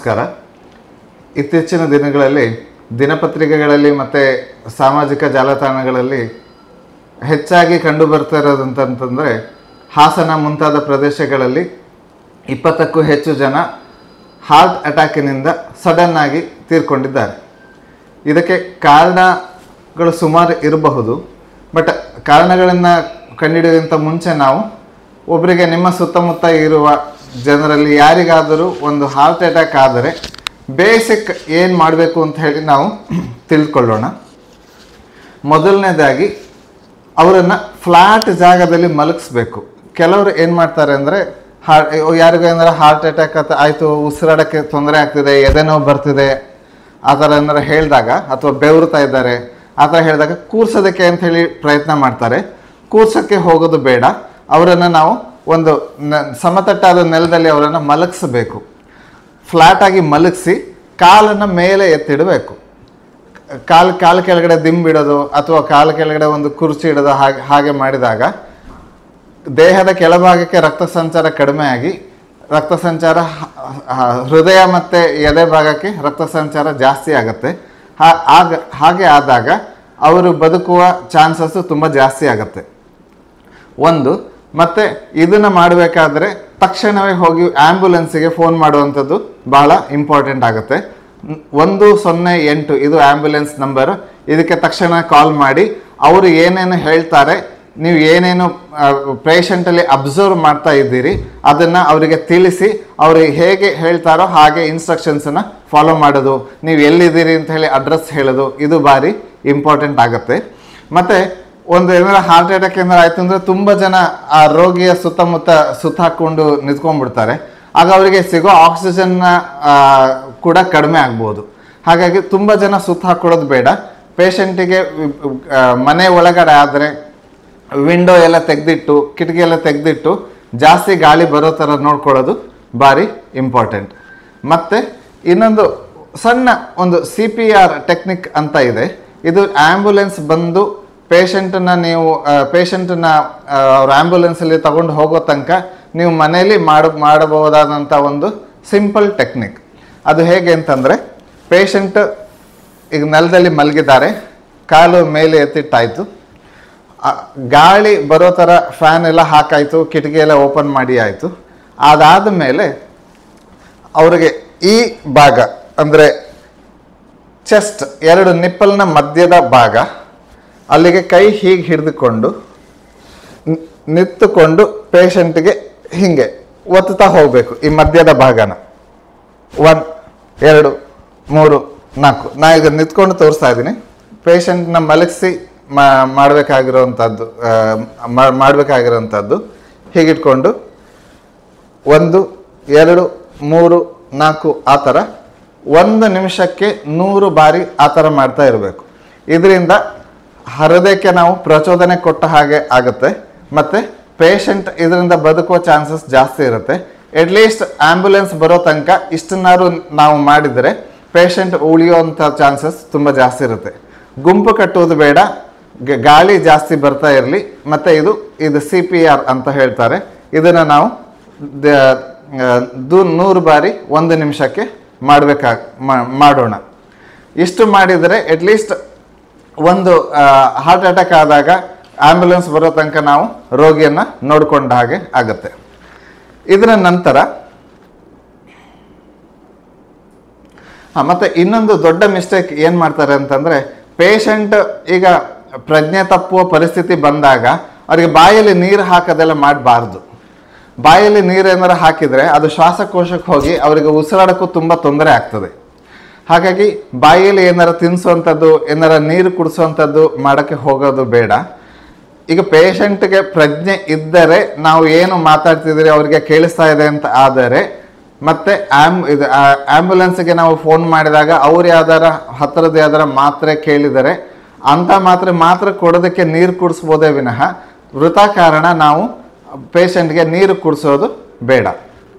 ನಮಸ್ಕಾರ. ಇತ್ತೀಚಿನ ದಿನಗಳಲ್ಲಿ ದಿನಪತ್ರಿಕೆಗಳಲ್ಲಿ ಮತ್ತು ಸಾಮಾಜಿಕ ಜಾಲತಾಣಗಳಲ್ಲಿ ಹೆಚ್ಚಾಗಿ ಕಂಡು ಬರ್ತಾ ಇರೋದಂತಂದರೆ ಹಾಸನ ಮುಂತಾದ ಪ್ರದೇಶಗಳಲ್ಲಿ 20ಕ್ಕೂ ಹೆಚ್ಚು ಜನ ಹಾರ್ಟ್ ಅಟ್ಯಾಕಿನಿಂದ ಸಡನ್ ಆಗಿ ತೀರ್ಕೊಂಡಿದ್ದಾರೆ. ಇದಕ್ಕೆ ಕಾರಣಗಳು ಸುಮಾರು ಇರಬಹುದು. ಬಟ್ ಕಾರಣಗಳನ್ನು ಕಂಡುಹಿಡಿಯೋಕ್ಕಿಂತ ಮುಂಚೆ ನಾವು ಒಬ್ಬರಿಗೆ ನಿಮ್ಮ ಸುತ್ತಮುತ್ತ ಇರುವ ಜನರಲ್ಲಿ ಯಾರಿಗಾದರೂ ಒಂದು ಹಾರ್ಟ್ ಅಟ್ಯಾಕ್ ಆದರೆ ಬೇಸಿಕ್ ಏನು ಮಾಡಬೇಕು ಅಂತ ಹೇಳಿ ನಾವು ತಿಳ್ಕೊಳ್ಳೋಣ. ಮೊದಲನೇದಾಗಿ ಅವರನ್ನು ಫ್ಲ್ಯಾಟ್ ಜಾಗದಲ್ಲಿ ಮಲಗಿಸ್ಬೇಕು. ಕೆಲವರು ಏನು ಮಾಡ್ತಾರೆ ಅಂದರೆ ಯಾರಿಗೂ ಏನಾರ ಹಾರ್ಟ್ ಅಟ್ಯಾಕ್ ಆಯಿತು, ಉಸಿರಾಡೋಕ್ಕೆ ತೊಂದರೆ ಆಗ್ತಿದೆ, ಎದೆ ನೋವು ಬರ್ತಿದೆ ಆ ಥರ ಏನಾರ ಹೇಳಿದಾಗ, ಅಥವಾ ಬೆವರ್ತಾ ಇದ್ದಾರೆ ಆ ಥರ ಹೇಳಿದಾಗ ಕೂರ್ಸೋದಕ್ಕೆ ಅಂಥೇಳಿ ಪ್ರಯತ್ನ ಮಾಡ್ತಾರೆ. ಕೂರ್ಸೋಕ್ಕೆ ಹೋಗೋದು ಬೇಡ. ಅವರನ್ನು ನಾವು ಒಂದು ಸಮತಟ್ಟಾದ ನೆಲದಲ್ಲಿ ಅವರನ್ನು ಮಲಗಿಸಬೇಕು. ಫ್ಲ್ಯಾಟಾಗಿ ಮಲಗಿಸಿ ಕಾಲನ್ನು ಮೇಲೆ ಎತ್ತಿಡಬೇಕು. ಕಾಲು ಕೆಳಗಡೆ ದಿಂಬಿಡೋದು ಅಥವಾ ಕಾಲು ಕೆಳಗಡೆ ಒಂದು ಕುರ್ಚಿ ಇಡೋದು ಹಾಗೆ ಮಾಡಿದಾಗ ದೇಹದ ಕೆಳಭಾಗಕ್ಕೆ ರಕ್ತ ಸಂಚಾರ ಕಡಿಮೆಯಾಗಿ ರಕ್ತ ಸಂಚಾರ ಹೃದಯ ಮತ್ತು ಎದೆ ಭಾಗಕ್ಕೆ ರಕ್ತ ಸಂಚಾರ ಜಾಸ್ತಿ ಆಗುತ್ತೆ. ಹಾಗೆ ಆದಾಗ ಅವರು ಬದುಕುವ ಚಾನ್ಸಸ್ಸು ತುಂಬ ಜಾಸ್ತಿ ಆಗುತ್ತೆ. ಒಂದು ಮತ್ತು ಇದನ್ನು ಮಾಡಬೇಕಾದ್ರೆ ತಕ್ಷಣವೇ ಹೋಗಿ ಆ್ಯಂಬುಲೆನ್ಸಿಗೆ ಫೋನ್ ಮಾಡುವಂಥದ್ದು ಭಾಳ ಇಂಪಾರ್ಟೆಂಟ್ ಆಗುತ್ತೆ. 108 ಇದು ಆ್ಯಂಬುಲೆನ್ಸ್ ನಂಬರು. ಇದಕ್ಕೆ ತಕ್ಷಣ ಕಾಲ್ ಮಾಡಿ ಅವರು ಏನೇನು ಹೇಳ್ತಾರೆ, ನೀವು ಏನೇನು ಪೇಷಂಟಲ್ಲಿ ಅಬ್ಸರ್ವ್ ಮಾಡ್ತಾ ಇದ್ದೀರಿ ಅದನ್ನು ಅವರಿಗೆ ತಿಳಿಸಿ, ಅವರು ಹೇಗೆ ಹೇಳ್ತಾರೋ ಹಾಗೆ ಇನ್ಸ್ಟ್ರಕ್ಷನ್ಸನ್ನು ಫಾಲೋ ಮಾಡೋದು, ನೀವು ಎಲ್ಲಿದ್ದೀರಿ ಅಂತ ಹೇಳಿ ಅಡ್ರೆಸ್ ಹೇಳೋದು, ಇದು ಭಾರಿ ಇಂಪಾರ್ಟೆಂಟ್ ಆಗುತ್ತೆ. ಮತ್ತು ಒಂದು ಏನಾರ ಹಾರ್ಟ್ ಅಟ್ಯಾಕ್ ಏನಾರು ಆಯಿತು ಅಂದರೆ ತುಂಬ ಜನ ಆ ರೋಗಿಯ ಸುತ್ತಮುತ್ತ ಸುತ್ತಾಕೊಂಡು ನಿಂತ್ಕೊಂಡ್ಬಿಡ್ತಾರೆ. ಆಗ ಅವರಿಗೆ ಸಿಗೋ ಆಕ್ಸಿಜನ್ನ ಕೂಡ ಕಡಿಮೆ ಆಗ್ಬೋದು. ಹಾಗಾಗಿ ತುಂಬ ಜನ ಸುತ್ತ ಹಾಕ್ಕೊಳ್ಳೋದು ಬೇಡ. ಪೇಷಂಟಿಗೆ ಮನೆ ಒಳಗಡೆ ಆದರೆ ವಿಂಡೋ ಎಲ್ಲ ತೆಗೆದಿಟ್ಟು, ಕಿಟಕಿ ಎಲ್ಲ ತೆಗೆದಿಟ್ಟು ಜಾಸ್ತಿ ಗಾಳಿ ಬರೋ ಥರ ನೋಡ್ಕೊಳ್ಳೋದು ಭಾರಿ ಇಂಪಾರ್ಟೆಂಟ್. ಮತ್ತು ಇನ್ನೊಂದು ಸಣ್ಣ ಒಂದು CPR ಟೆಕ್ನಿಕ್ ಅಂತ ಇದೆ. ಇದು ಆ್ಯಂಬುಲೆನ್ಸ್ ಬಂದು ಪೇಷಂಟನ್ನ ಅವ್ರ ಆ್ಯಂಬುಲೆನ್ಸಲ್ಲಿ ತಗೊಂಡು ಹೋಗೋ ತನಕ ನೀವು ಮನೆಯಲ್ಲಿ ಮಾಡಬಹುದಾದಂಥ ಒಂದು ಸಿಂಪಲ್ ಟೆಕ್ನಿಕ್. ಅದು ಹೇಗೆ ಅಂತಂದರೆ, ಪೇಷಂಟ್ ಈಗ ನೆಲದಲ್ಲಿ ಮಲಗಿದ್ದಾರೆ, ಕಾಲು ಮೇಲೆ ಎತ್ತಿಟ್ಟಾಯಿತು, ಗಾಳಿ ಬರೋ ಥರ ಫ್ಯಾನ್ ಎಲ್ಲ ಹಾಕಾಯಿತು, ಕಿಟಕಿ ಎಲ್ಲ ಓಪನ್ ಮಾಡಿ ಆಯಿತು. ಅದಾದ ಮೇಲೆ ಅವರಿಗೆ ಈ ಭಾಗ ಅಂದರೆ ಚೆಸ್ಟ್, 2 ನಿಪ್ಪಲ್ನ ಮಧ್ಯದ ಭಾಗ, ಅಲ್ಲಿಗೆ ಕೈ ಹೀಗೆ ಹಿಡಿದುಕೊಂಡು ನಿಂತುಕೊಂಡು ಪೇಷಂಟ್ಗೆ ಹೀಗೆ ಒತ್ತುತ್ತಾ ಹೋಗಬೇಕು ಈ ಮಧ್ಯದ ಭಾಗನ. 1 2 3 4 ನಾ ಈಗ ನಿಂತ್ಕೊಂಡು ತೋರಿಸ್ತಾ ಇದ್ದೀನಿ. ಪೇಷಂಟ್ನ ಮಲಗಿಸಿ ಮಾಡಬೇಕಾಗಿರೋಂಥದ್ದು ಹೀಗಿಟ್ಕೊಂಡು 1 2 3 4 ಆ ಥರ 1 ನಿಮಿಷಕ್ಕೆ 100 ಬಾರಿ ಆ ಥರ ಮಾಡ್ತಾ ಇರಬೇಕು. ಇದರಿಂದ ಹೃದಯಕ್ಕೆ ನಾವು ಪ್ರಚೋದನೆ ಕೊಟ್ಟ ಹಾಗೆ ಆಗುತ್ತೆ ಮತ್ತು ಪೇಷಂಟ್ ಇದರಿಂದ ಬದುಕುವ ಚಾನ್ಸಸ್ ಜಾಸ್ತಿ ಇರುತ್ತೆ. ಅಟ್ಲೀಸ್ಟ್ ಆ್ಯಂಬುಲೆನ್ಸ್ ಬರೋ ತನಕ ಇಷ್ಟನ್ನಾರು ನಾವು ಮಾಡಿದರೆ ಪೇಷಂಟ್ ಉಳಿಯುವಂಥ ಚಾನ್ಸಸ್ ತುಂಬ ಜಾಸ್ತಿ ಇರುತ್ತೆ. ಗುಂಪು ಕಟ್ಟುವುದು ಬೇಡ, ಗಾಳಿ ಜಾಸ್ತಿ ಬರ್ತಾ ಇರಲಿ. ಮತ್ತು ಇದು CPR ಅಂತ ಹೇಳ್ತಾರೆ. ಇದನ್ನು ನಾವು 100 ಬಾರಿ 1 ನಿಮಿಷಕ್ಕೆ ಮಾಡೋಣ. ಇಷ್ಟು ಮಾಡಿದರೆ ಅಟ್ಲೀಸ್ಟ್ ಒಂದು ಹಾರ್ಟ್ ಅಟ್ಯಾಕ್ ಆದಾಗ ಆ್ಯಂಬುಲೆನ್ಸ್ ಬರೋ ತನಕ ನಾವು ರೋಗಿಯನ್ನು ನೋಡಿಕೊಂಡ ಹಾಗೆ ಆಗುತ್ತೆ. ಇದರ ನಂತರ ಮತ್ತು ಇನ್ನೊಂದು ದೊಡ್ಡ ಮಿಸ್ಟೇಕ್ ಏನು ಮಾಡ್ತಾರೆ ಅಂತಂದರೆ, ಪೇಷಂಟ್ ಈಗ ಪ್ರಜ್ಞೆ ತಪ್ಪುವ ಪರಿಸ್ಥಿತಿ ಬಂದಾಗ ಅವರಿಗೆ ಬಾಯಲ್ಲಿ ನೀರು ಹಾಕೋದೆಲ್ಲ ಮಾಡಬಾರ್ದು. ಬಾಯಲ್ಲಿ ನೀರು ಏನಾರು ಹಾಕಿದರೆ ಅದು ಶ್ವಾಸಕೋಶಕ್ಕೆ ಹೋಗಿ ಅವರಿಗೆ ಉಸಿರಾಡೋಕ್ಕೂ ತುಂಬ ತೊಂದರೆ ಆಗ್ತದೆ. ಹಾಗಾಗಿ ಬಾಯಲ್ಲಿ ಏನಾರು ತಿನ್ನಿಸುವಂಥದ್ದು, ಏನಾರ ನೀರು ಕುಡಿಸುವಂಥದ್ದು ಮಾಡೋಕ್ಕೆ ಹೋಗೋದು ಬೇಡ. ಈಗ ಪೇಷಂಟ್ಗೆ ಪ್ರಜ್ಞೆ ಇದ್ದರೆ, ನಾವು ಏನು ಮಾತಾಡ್ತಿದ್ದೀರಿ ಅವ್ರಿಗೆ ಕೇಳಿಸ್ತಾ ಇದೆ ಅಂತ ಆದರೆ, ಮತ್ತು ಆ್ಯಂಬುಲೆನ್ಸ್ಗೆ ನಾವು ಫೋನ್ ಮಾಡಿದಾಗ ಅವ್ರು ಯಾವ್ದಾರ ಹತ್ತಿರದ ಯಾವ್ದಾರ ಮಾತ್ರೆ ಕೇಳಿದರೆ ಅಂಥ ಮಾತ್ರೆ ಕೊಡೋದಕ್ಕೆ ನೀರು ಕುಡಿಸ್ಬೋದೇ ವಿನಃ ವೃಥಾ ನಾವು ಪೇಷಂಟ್ಗೆ ನೀರು ಕುಡಿಸೋದು ಬೇಡ.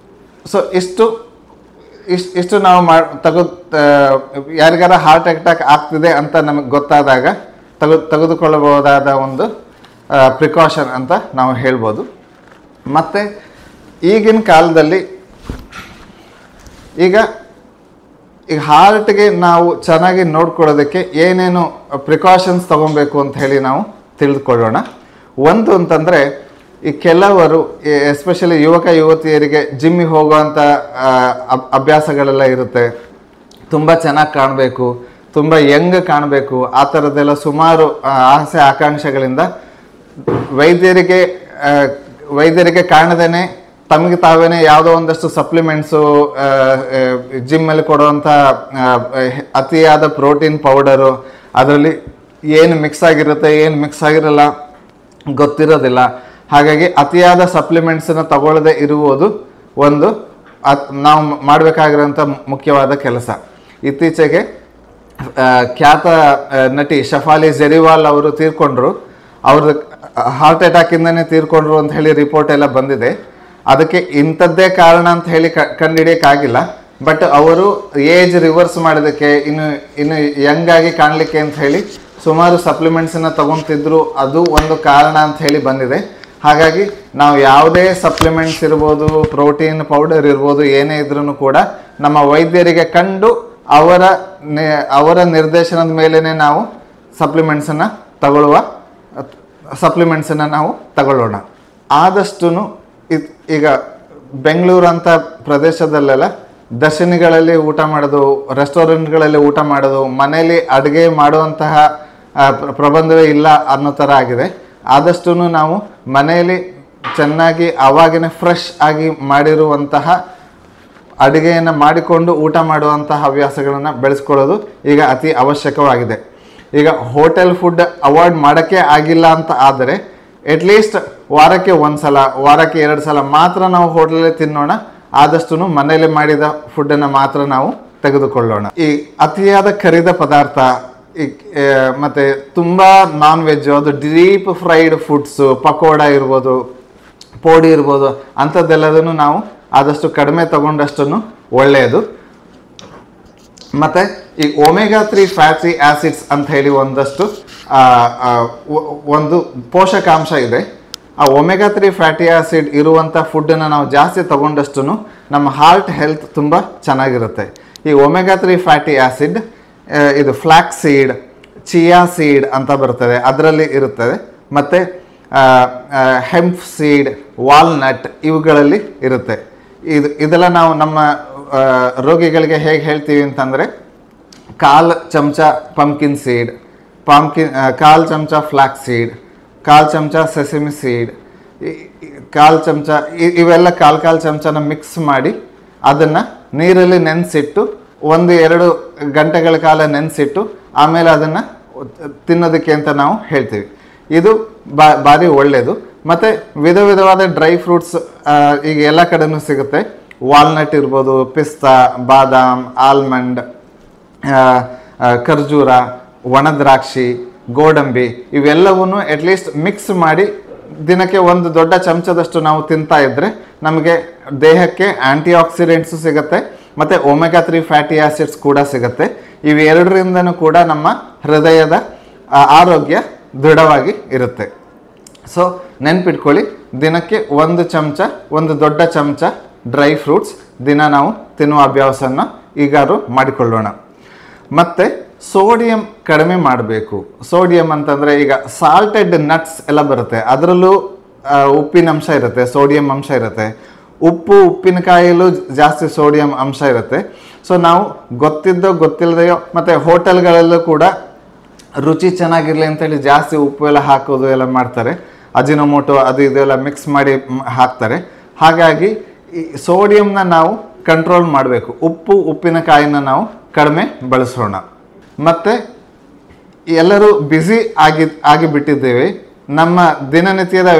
ಸೊ ಇಷ್ಟು ನಾವು ಯಾರಿಗಾರ ಹಾರ್ಟ್ ಅಟ್ಯಾಕ್ ಆಗ್ತಿದೆ ಅಂತ ನಮಗೆ ಗೊತ್ತಾದಾಗ ತೆಗೆದುಕೊಳ್ಳಬಹುದಾದ ಒಂದು ಪ್ರಿಕಾಷನ್ ಅಂತ ನಾವು ಹೇಳ್ಬೋದು. ಮತ್ತು ಈಗಿನ ಕಾಲದಲ್ಲಿ ಈಗ ಈಗ ಹಾರ್ಟ್ಗೆ ನಾವು ಚೆನ್ನಾಗಿ ನೋಡ್ಕೊಳ್ಳೋದಕ್ಕೆ ಏನೇನು ಪ್ರಿಕಾಷನ್ಸ್ ತಗೊಬೇಕು ಅಂತ ಹೇಳಿ ನಾವು ತಿಳಿದುಕೊಳ್ಳೋಣ. ಒಂದು ಅಂತಂದರೆ, ಈ ಕೆಲವರು ಎಸ್ಪೆಷಲಿ ಯುವಕ ಯುವತಿಯರಿಗೆ ಜಿಮ್ಮಿಗೆ ಹೋಗುವಂಥ ಅಭ್ಯಾಸಗಳೆಲ್ಲ ಇರುತ್ತೆ. ತುಂಬ ಚೆನ್ನಾಗಿ ಕಾಣಬೇಕು, ತುಂಬ ಯಂಗ್ ಕಾಣಬೇಕು, ಆ ಥರದ್ದೆಲ್ಲ ಸುಮಾರು ಆಸೆ ಆಕಾಂಕ್ಷೆಗಳಿಂದ ವೈದ್ಯರಿಗೆ ಕಾಣದೇನೆ ತಮಗೆ ತಾವೇನೆ ಯಾವುದೋ ಒಂದಷ್ಟು ಸಪ್ಲಿಮೆಂಟ್ಸು, ಜಿಮ್ಮಲ್ಲಿ ಕೊಡುವಂಥ ಅತಿಯಾದ ಪ್ರೋಟೀನ್ ಪೌಡರು, ಅದರಲ್ಲಿ ಏನು ಮಿಕ್ಸ್ ಆಗಿರುತ್ತೆ ಏನು ಮಿಕ್ಸ್ ಆಗಿರಲ್ಲ ಗೊತ್ತಿರೋದಿಲ್ಲ. ಹಾಗಾಗಿ ಅತಿಯಾದ ಸಪ್ಲಿಮೆಂಟ್ಸನ್ನು ತಗೊಳ್ಳದೆ ಇರುವುದು ಒಂದು ನಾವು ಮಾಡಬೇಕಾಗಿರೋಂಥ ಮುಖ್ಯವಾದ ಕೆಲಸ. ಇತ್ತೀಚೆಗೆ ಖ್ಯಾತ ನಟಿ ಶಫಾಲಿ ಜೆರಿವಾಲ್ ಅವರು ತೀರ್ಕೊಂಡ್ರು. ಅವ್ರದ್ದು ಹಾರ್ಟ್ ಅಟ್ಯಾಕಿಂದನೇ ತೀರ್ಕೊಂಡ್ರು ಅಂತ ಹೇಳಿ ರಿಪೋರ್ಟ್ ಎಲ್ಲ ಬಂದಿದೆ. ಅದಕ್ಕೆ ಇಂಥದ್ದೇ ಕಾರಣ ಅಂತ ಹೇಳಿ ಕಂಡುಹಿಡಿಯೋಕ್ಕಾಗಿಲ್ಲ. ಬಟ್ ಅವರು ಏಜ್ ರಿವರ್ಸ್ ಮಾಡೋದಕ್ಕೆ ಇನ್ನು ಯಂಗ್ ಆಗಿ ಕಾಣಲಿಕ್ಕೆ ಅಂತ ಹೇಳಿ ಸುಮಾರು ಸಪ್ಲಿಮೆಂಟ್ಸನ್ನು ತಗೊತಿದ್ರು, ಅದು ಒಂದು ಕಾರಣ ಅಂತ ಹೇಳಿ ಬಂದಿದೆ. ಹಾಗಾಗಿ ನಾವು ಯಾವುದೇ ಸಪ್ಲಿಮೆಂಟ್ಸ್ ಇರ್ಬೋದು, ಪ್ರೋಟೀನ್ ಪೌಡರ್ ಇರ್ಬೋದು, ಏನೇ ಇದ್ರೂ ಕೂಡ ನಮ್ಮ ವೈದ್ಯರಿಗೆ ಕಂಡು ಅವರ ನಿರ್ದೇಶನದ ಮೇಲೇ ನಾವು ಸಪ್ಲಿಮೆಂಟ್ಸನ್ನು ನಾವು ತಗೊಳ್ಳೋಣ. ಆದಷ್ಟು ಈಗ ಬೆಂಗಳೂರು ಅಂತ ಪ್ರದೇಶದಲ್ಲೆಲ್ಲ ದರ್ಶನಿಗಳಲ್ಲಿ ಊಟ ಮಾಡೋದು, ರೆಸ್ಟೋರೆಂಟ್ಗಳಲ್ಲಿ ಊಟ ಮಾಡೋದು, ಮನೇಲಿ ಅಡುಗೆ ಮಾಡುವಂತಹ ಪ್ರಬಂಧವೇ ಇಲ್ಲ ಅನ್ನೋ ಥರ ಆಗಿದೆ. ಆದಷ್ಟು ನಾವು ಮನೆಯಲ್ಲಿ ಚೆನ್ನಾಗಿ ಆವಾಗಿನ ಫ್ರೆಶ್ ಆಗಿ ಮಾಡಿರುವಂತಹ ಅಡುಗೆಯನ್ನು ಮಾಡಿಕೊಂಡು ಊಟ ಮಾಡುವಂತಹ ಹವ್ಯಾಸಗಳನ್ನು ಬೆಳೆಸ್ಕೊಳ್ಳೋದು ಈಗ ಅತಿ ಅವಶ್ಯಕವಾಗಿದೆ. ಈಗ ಹೋಟೆಲ್ ಫುಡ್ ಅವಾಯ್ಡ್ ಮಾಡೋಕ್ಕೆ ಆಗಿಲ್ಲ ಅಂತ ಆದರೆ ಅಟ್ಲೀಸ್ಟ್ ವಾರಕ್ಕೆ 1 ಸಲ, ವಾರಕ್ಕೆ 2 ಸಲ ಮಾತ್ರ ನಾವು ಹೋಟೆಲಲ್ಲಿ ತಿನ್ನೋಣ. ಆದಷ್ಟು ಮನೆಯಲ್ಲಿ ಮಾಡಿದ ಫುಡ್ಡನ್ನು ಮಾತ್ರ ನಾವು ತೆಗೆದುಕೊಳ್ಳೋಣ. ಈ ಅತಿಯಾದ ಕರಿದ ಪದಾರ್ಥ ಮತ್ತು ತುಂಬ ನಾನ್ ವೆಜ್, ಅದು ಡೀಪ್ ಫ್ರೈಡ್ ಫುಡ್ಸು, ಪಕೋಡ ಇರ್ಬೋದು, ಪೋಡಿ ಇರ್ಬೋದು, ಅಂಥದ್ದೆಲ್ಲದನ್ನು ನಾವು ಆದಷ್ಟು ಕಡಿಮೆ ತಗೊಂಡಷ್ಟು ಒಳ್ಳೆಯದು. ಮತ್ತು ಈ ಒಮೆಗಾ 3 ಫ್ಯಾಟಿ ಆ್ಯಸಿಡ್ಸ್ ಅಂತ ಹೇಳಿ ಒಂದು ಪೋಷಕಾಂಶ ಇದೆ. ಆ ಒಮೆಗಾ 3 ಫ್ಯಾಟಿ ಆ್ಯಸಿಡ್ ಇರುವಂಥ ಫುಡ್ಡನ್ನು ನಾವು ಜಾಸ್ತಿ ತಗೊಂಡಷ್ಟು ನಮ್ಮ ಹಾರ್ಟ್ ಹೆಲ್ತ್ ತುಂಬ ಚೆನ್ನಾಗಿರುತ್ತೆ. ಈ ಒಮೆಗಾ 3 ಫ್ಯಾಟಿ ಆ್ಯಸಿಡ್ ಇದು ಫ್ಲ್ಯಾಕ್ಸ್ ಸೀಡ್, ಚಿಯಾ ಸೀಡ್ ಅಂತ ಬರ್ತದೆ, ಅದರಲ್ಲಿ ಇರುತ್ತದೆ. ಮತ್ತು ಹೆಂಪ್ ಸೀಡ್, ವಾಲ್ನಟ್ ಇವುಗಳಲ್ಲಿ ಇರುತ್ತೆ. ಇದೆಲ್ಲ ನಾವು ನಮ್ಮ ರೋಗಿಗಳಿಗೆ ಹೇಗೆ ಹೇಳ್ತೀವಿ ಅಂತಂದರೆ, 1/4 ಚಮಚ ಪಂಪ್ಕಿನ್ ಸೀಡ್, 1/4 ಚಮಚ ಫ್ಲ್ಯಾಕ್ಸ್ ಸೀಡ್, 1/4 ಚಮಚ ಸೆಸಮಿ ಸೀಡ್, 1/4 ಚಮಚ ಇವೆಲ್ಲ 1/4 ಚಮಚನ ಮಿಕ್ಸ್ ಮಾಡಿ ಅದನ್ನು ನೀರಲ್ಲಿ ನೆನೆಸಿಟ್ಟು 1-2 ಗಂಟೆಗಳ ಕಾಲ ನೆನೆಸಿಟ್ಟು ಆಮೇಲೆ ಅದನ್ನು ತಿನ್ನೋದಕ್ಕೆ ಅಂತ ನಾವು ಹೇಳ್ತೀವಿ. ಇದು ಭಾರಿ ಒಳ್ಳೆಯದು. ಮತ್ತು ವಿಧವಾದ ಡ್ರೈ ಫ್ರೂಟ್ಸ್ ಈಗ ಎಲ್ಲ ಕಡೆನೂ ಸಿಗುತ್ತೆ. ವಾಲ್ನಟ್ ಇರ್ಬೋದು, ಪಿಸ್ತಾ, ಬಾದಾಮ್, ಆಲ್ಮಂಡ್, ಖರ್ಜೂರ, ಒಣದ್ರಾಕ್ಷಿ, ಗೋಡಂಬಿ ಇವೆಲ್ಲವನ್ನೂ ಅಟ್ಲೀಸ್ಟ್ ಮಿಕ್ಸ್ ಮಾಡಿ ದಿನಕ್ಕೆ 1 ದೊಡ್ಡ ಚಮಚದಷ್ಟು ನಾವು ತಿಂತಾ ಇದ್ದರೆ ನಮಗೆ ದೇಹಕ್ಕೆ ಆ್ಯಂಟಿ ಆಕ್ಸಿಡೆಂಟ್ಸು ಸಿಗುತ್ತೆ ಮತ್ತು ಒಮೆಗಾ 3 ಫ್ಯಾಟಿ ಆ್ಯಸಿಡ್ಸ್ ಕೂಡ ಸಿಗುತ್ತೆ. ಇವೆರಡರಿಂದನೂ ಕೂಡ ನಮ್ಮ ಹೃದಯದ ಆರೋಗ್ಯ ದೃಢವಾಗಿ ಇರುತ್ತೆ. ಸೊ ನೆನ್ಪಿಟ್ಕೊಳ್ಳಿ, ದಿನಕ್ಕೆ 1 ದೊಡ್ಡ ಚಮಚ ಡ್ರೈ ಫ್ರೂಟ್ಸ್ ದಿನ ನಾವು ತಿನ್ನುವ ಅಭ್ಯಾಸವನ್ನು ಈಗಾರು ಮಾಡಿಕೊಳ್ಳೋಣ. ಮತ್ತು ಸೋಡಿಯಂ ಕಡಿಮೆ ಮಾಡಬೇಕು. ಸೋಡಿಯಂ ಅಂತಂದರೆ ಈಗ ಸಾಲ್ಟೆಡ್ ನಟ್ಸ್ ಎಲ್ಲ ಬರುತ್ತೆ, ಅದರಲ್ಲೂ ಉಪ್ಪಿನಂಶ ಇರುತ್ತೆ, ಸೋಡಿಯಂ ಅಂಶ ಇರುತ್ತೆ. ಉಪ್ಪಿನಕಾಯಲ್ಲೂ ಜಾಸ್ತಿ ಸೋಡಿಯಂ ಅಂಶ ಇರುತ್ತೆ. ಸೊ ನಾವು ಗೊತ್ತಿಲ್ಲದೆಯೋ ಮತ್ತು ಹೋಟೆಲ್ಗಳಲ್ಲೂ ಕೂಡ ರುಚಿ ಚೆನ್ನಾಗಿರಲಿ ಅಂತೇಳಿ ಜಾಸ್ತಿ ಉಪ್ಪು ಎಲ್ಲ ಹಾಕೋದು ಎಲ್ಲ ಮಾಡ್ತಾರೆ. ಅಜಿನೋಮೋಟೊ ಅದು ಇದೆಲ್ಲ ಮಿಕ್ಸ್ ಮಾಡಿ ಹಾಕ್ತಾರೆ. ಹಾಗಾಗಿ ಈ ಸೋಡಿಯಂನ ನಾವು ಕಂಟ್ರೋಲ್ ಮಾಡಬೇಕು. ಉಪ್ಪಿನಕಾಯಿನ ನಾವು ಕಡಿಮೆ ಬಳಸೋಣ. ಮತ್ತು ಎಲ್ಲರೂ ಬ್ಯುಸಿ ಆಗಿಬಿಟ್ಟಿದ್ದೇವೆ. ನಮ್ಮ ದಿನನಿತ್ಯದ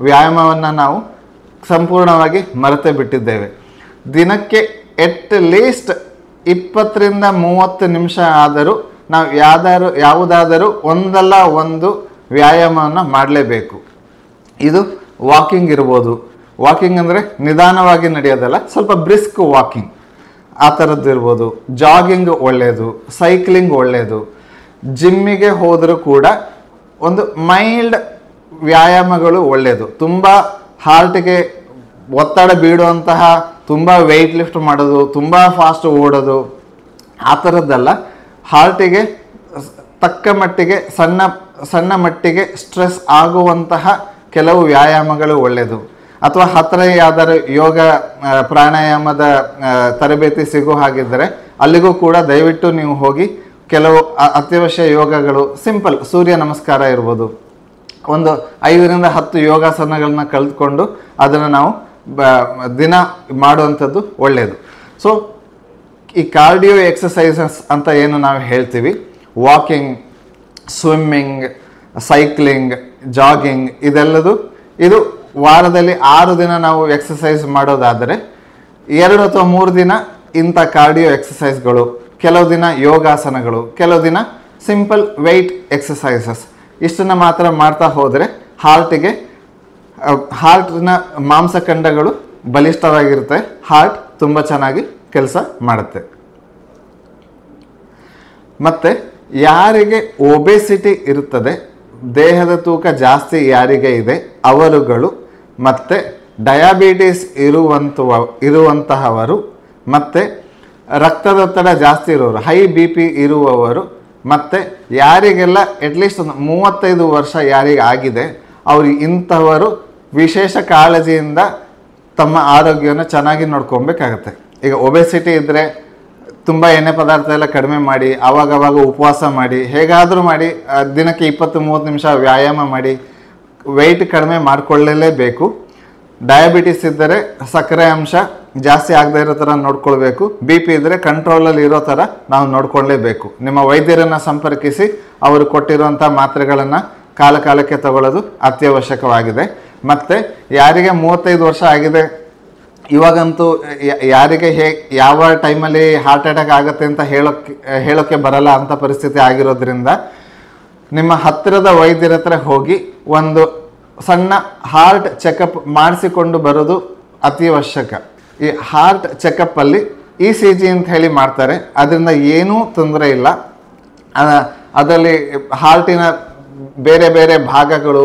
ವ್ಯಾಯಾಮವನ್ನು ನಾವು ಸಂಪೂರ್ಣವಾಗಿ ಮರೆತೇ ಬಿಟ್ಟಿದ್ದೇವೆ. ದಿನಕ್ಕೆ ಎಟ್ ಲೀಸ್ಟ್ 20-30 ನಿಮಿಷ ಆದರೂ ನಾವು ಯಾವುದಾದರೂ ಒಂದಲ್ಲ ಒಂದು ವ್ಯಾಯಾಮವನ್ನು ಮಾಡಲೇಬೇಕು. ಇದು ವಾಕಿಂಗ್ ಇರ್ಬೋದು. ವಾಕಿಂಗ್ ಅಂದರೆ ನಿಧಾನವಾಗಿ ನಡೆಯೋದಲ್ಲ, ಸ್ವಲ್ಪ ಬ್ರಿಸ್ಕ್ ವಾಕಿಂಗ್ ಆ ಥರದ್ದು ಇರ್ಬೋದು. ಜಾಗಿಂಗ್ ಒಳ್ಳೆಯದು, ಸೈಕ್ಲಿಂಗ್ ಒಳ್ಳೆಯದು. ಜಿಮ್ಮಿಗೆ ಹೋದರೂ ಕೂಡ ಒಂದು ಮೈಲ್ಡ್ ವ್ಯಾಯಾಮಗಳು ಒಳ್ಳೆಯದು. ತುಂಬ ಹಾರ್ಟ್ಗೆ ಒತ್ತಡ ಬೀಳುವಂತಹ ತುಂಬ ವೆಯ್ಟ್ ಲಿಫ್ಟ್ ಮಾಡೋದು, ತುಂಬ ಫಾಸ್ಟ್ ಓಡೋದು ಆ ಥರದ್ದಲ್ಲ. ಹಾರ್ಟಿಗೆ ತಕ್ಕ ಮಟ್ಟಿಗೆ ಸಣ್ಣ ಮಟ್ಟಿಗೆ ಸ್ಟ್ರೆಸ್ ಆಗುವಂತಹ ಕೆಲವು ವ್ಯಾಯಾಮಗಳು ಒಳ್ಳೆಯದು. ಅಥವಾ ಹತ್ತಿರ ಯಾವ್ದಾದ್ರು ಯೋಗ ಪ್ರಾಣಾಯಾಮದ ತರಬೇತಿ ಸಿಗೋ ಹಾಗಿದ್ದರೆ ಅಲ್ಲಿಗೂ ಕೂಡ ದಯವಿಟ್ಟು ನೀವು ಹೋಗಿ ಕೆಲವು ಅತ್ಯವಶ್ಯ ಯೋಗಗಳು, ಸಿಂಪಲ್ ಸೂರ್ಯ ನಮಸ್ಕಾರ ಇರ್ಬೋದು, ಒಂದು 5-10 ಯೋಗಾಸನಗಳನ್ನ ಕಲಿತ್ಕೊಂಡು ಅದನ್ನು ನಾವು ದಿನ ಮಾಡುವಂಥದ್ದು ಒಳ್ಳೆಯದು. ಸೊ ಈ ಕಾರ್ಡಿಯೋ ಎಕ್ಸಸೈಸಸ್ ಅಂತ ಏನು ನಾವು ಹೇಳ್ತೀವಿ, ವಾಕಿಂಗ್, ಸ್ವಿಮ್ಮಿಂಗ್, ಸೈಕ್ಲಿಂಗ್, ಜಾಗಿಂಗ್, ಇದು ವಾರದಲ್ಲಿ 6 ದಿನ ನಾವು ಎಕ್ಸಸೈಸ್ ಮಾಡೋದಾದರೆ 2 ಅಥವಾ 3 ದಿನ ಇಂಥ ಕಾರ್ಡಿಯೋ ಎಕ್ಸಸೈಸ್ಗಳು, ಕೆಲವು ದಿನ ಯೋಗಾಸನಗಳು, ಕೆಲವು ದಿನ ಸಿಂಪಲ್ ವೆಯ್ಟ್ ಎಕ್ಸಸೈಸಸ್, ಇಷ್ಟನ್ನು ಮಾತ್ರ ಮಾಡ್ತಾ ಹೋದರೆ ಹಾರ್ಟ್ನ ಮಾಂಸಖಂಡಗಳು ಬಲಿಷ್ಠವಾಗಿರುತ್ತೆ, ಹಾರ್ಟ್ ತುಂಬ ಚೆನ್ನಾಗಿ ಕೆಲಸ ಮಾಡುತ್ತೆ. ಮತ್ತು ಯಾರಿಗೆ ಒಬೆಸಿಟಿ ಇರುತ್ತದೆ, ದೇಹದ ತೂಕ ಜಾಸ್ತಿ ಯಾರಿಗೆ ಇದೆ ಅವರುಗಳು, ಮತ್ತು ಡಯಾಬಿಟಿಸ್ ಇರುವಂತಹವರು, ಮತ್ತು ರಕ್ತದೊತ್ತಡ ಜಾಸ್ತಿ ಇರೋರು, ಹೈ BP ಇರುವವರು, ಮತ್ತು ಯಾರಿಗೆಲ್ಲ ಅಟ್ಲೀಸ್ಟ್ ಒಂದು 35 ವರ್ಷ ಯಾರಿಗೆ ಆಗಿದೆ ಇಂಥವರು ವಿಶೇಷ ಕಾಳಜಿಯಿಂದ ತಮ್ಮ ಆರೋಗ್ಯವನ್ನು ಚೆನ್ನಾಗಿ ನೋಡ್ಕೊಬೇಕಾಗತ್ತೆ. ಈಗ ಒಬೆಸಿಟಿ ಇದ್ದರೆ ತುಂಬ ಎಣ್ಣೆ ಪದಾರ್ಥ ಎಲ್ಲ ಕಡಿಮೆ ಮಾಡಿ, ಆವಾಗವಾಗ ಉಪವಾಸ ಮಾಡಿ, ಹೇಗಾದರೂ ಮಾಡಿ ದಿನಕ್ಕೆ 20-30 ನಿಮಿಷ ವ್ಯಾಯಾಮ ಮಾಡಿ ವೆಯ್ಟ್ ಕಡಿಮೆ ಮಾಡಿಕೊಳ್ಳಲೇಬೇಕು. ಡಯಾಬಿಟಿಸ್ ಇದ್ದರೆ ಸಕ್ಕರೆ ಅಂಶ ಜಾಸ್ತಿ ಆಗದೆ ಇರೋ ಥರ ನೋಡ್ಕೊಳ್ಬೇಕು. BP ಇದ್ದರೆ ಕಂಟ್ರೋಲಲ್ಲಿ ಇರೋ ಥರ ನಾವು ನೋಡ್ಕೊಳ್ಳೇಬೇಕು. ನಿಮ್ಮ ವೈದ್ಯರನ್ನು ಸಂಪರ್ಕಿಸಿ ಅವರು ಕೊಟ್ಟಿರುವಂಥ ಮಾತ್ರೆಗಳನ್ನು ಕಾಲಕ್ಕೆ ತಗೊಳ್ಳೋದು ಅತ್ಯವಶ್ಯಕವಾಗಿದೆ. ಮತ್ತು ಯಾರಿಗೆ 35 ವರ್ಷ ಆಗಿದೆ, ಇವಾಗಂತೂ ಯಾರಿಗೆ ಯಾವ ಟೈಮಲ್ಲಿ ಹಾರ್ಟ್ ಅಟ್ಯಾಕ್ ಆಗುತ್ತೆ ಅಂತ ಹೇಳೋಕ್ಕೆ ಬರಲ್ಲ ಅಂಥ ಪರಿಸ್ಥಿತಿ ಆಗಿರೋದ್ರಿಂದ ನಿಮ್ಮ ಹತ್ತಿರದ ವೈದ್ಯರ ಹತ್ರ ಹೋಗಿ ಒಂದು ಸಣ್ಣ ಹಾರ್ಟ್ ಚೆಕಪ್ ಮಾಡಿಸಿಕೊಂಡು ಬರೋದು ಅತ್ಯವಶ್ಯಕ. ಈ ಹಾರ್ಟ್ ಚೆಕಪ್ಪಲ್ಲಿ ECG ಅಂತ ಹೇಳಿ ಮಾಡ್ತಾರೆ, ಅದರಿಂದ ಏನೂ ತೊಂದರೆ ಇಲ್ಲ. ಅದರಲ್ಲಿ ಹಾರ್ಟಿನ ಬೇರೆ ಬೇರೆ ಭಾಗಗಳು,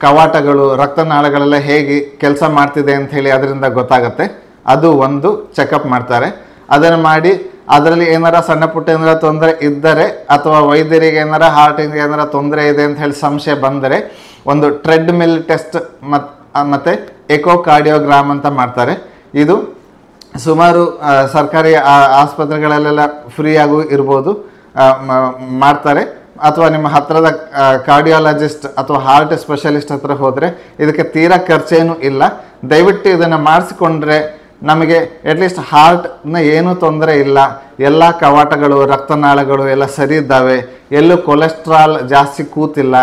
ಕವಾಟಗಳು, ರಕ್ತನಾಳಗಳೆಲ್ಲ ಹೇಗೆ ಕೆಲಸ ಮಾಡ್ತಿದೆ ಅಂತ ಹೇಳಿ ಅದರಿಂದ ಗೊತ್ತಾಗುತ್ತೆ. ಅದು ಒಂದು ಚೆಕಪ್ ಮಾಡ್ತಾರೆ. ಅದನ್ನು ಮಾಡಿ ಅದರಲ್ಲಿ ಏನಾರ ಸಣ್ಣ ಪುಟ್ಟ ಏನಾರ ತೊಂದರೆ ಇದ್ದರೆ ಅಥವಾ ವೈದ್ಯರಿಗೆ ಏನಾರ ಹಾರ್ಟಿಗೆ ಏನಾರ ತೊಂದರೆ ಇದೆ ಅಂತ ಹೇಳಿ ಸಂಶಯ ಬಂದರೆ ಒಂದು ಟ್ರೆಡ್ಮಿಲ್ ಟೆಸ್ಟ್ ಮತ್ತು ಎಕೋಕಾರ್ಡಿಯೋಗ್ರಾಮ್ ಅಂತ ಮಾಡ್ತಾರೆ. ಇದು ಸುಮಾರು ಸರ್ಕಾರಿ ಆಸ್ಪತ್ರೆಗಳಲ್ಲೆಲ್ಲ ಫ್ರೀಯಾಗೂ ಇರ್ಬೋದು, ಮಾಡ್ತಾರೆ. ಅಥವಾ ನಿಮ್ಮ ಹತ್ತಿರದ ಕಾರ್ಡಿಯಾಲಜಿಸ್ಟ್ ಅಥವಾ ಹಾರ್ಟ್ ಸ್ಪೆಷಲಿಸ್ಟ್ ಹತ್ರ ಹೋದರೆ ಇದಕ್ಕೆ ತೀರಾ ಖರ್ಚೇನೂ ಇಲ್ಲ. ದಯವಿಟ್ಟು ಇದನ್ನು ಮಾಡಿಸಿಕೊಂಡ್ರೆ ನಮಗೆ ಅಟ್ಲೀಸ್ಟ್ ಹಾರ್ಟ್ನ ಏನೂ ತೊಂದರೆ ಇಲ್ಲ, ಎಲ್ಲ ಕವಾಟಗಳು, ರಕ್ತನಾಳಗಳು ಎಲ್ಲ ಸರಿ ಇದ್ದಾವೆ, ಎಲ್ಲೂ ಕೊಲೆಸ್ಟ್ರಾಲ್ ಜಾಸ್ತಿ ಕೂತಿಲ್ಲ,